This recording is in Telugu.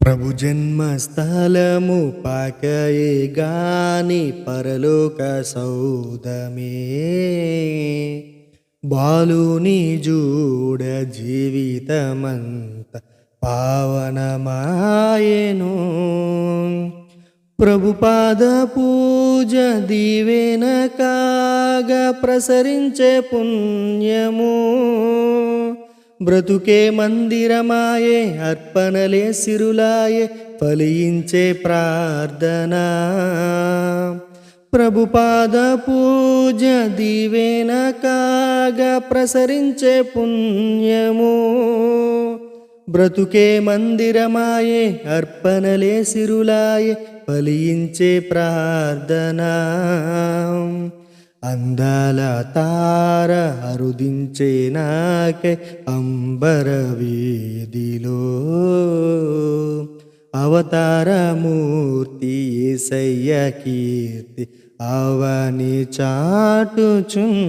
ప్రభు జన్మస్థలము పాకయే గాని పరలోక సౌదమే బాలుని జూడ జీవితమంత పావనమాయెను. ప్రభుపాద పూజ దీవెన కాగా ప్రసరించే పుణ్యము బ్రతుకే మందిరమాయే అర్పణలే సిరులాయే ఫలించే ప్రార్థన. ప్రభుపాద పూజ దీవెన కాగా ప్రసరించే పుణ్యము బ్రతుకే మందిరమాయే అర్పణలే సిరులాయే ఫలించే ప్రార్థన. అందాల తార అరుదించే నాకై అంబర వీధిలో అవతారమూర్తి యేసయ్య కీర్తి అవని చాటుచున్.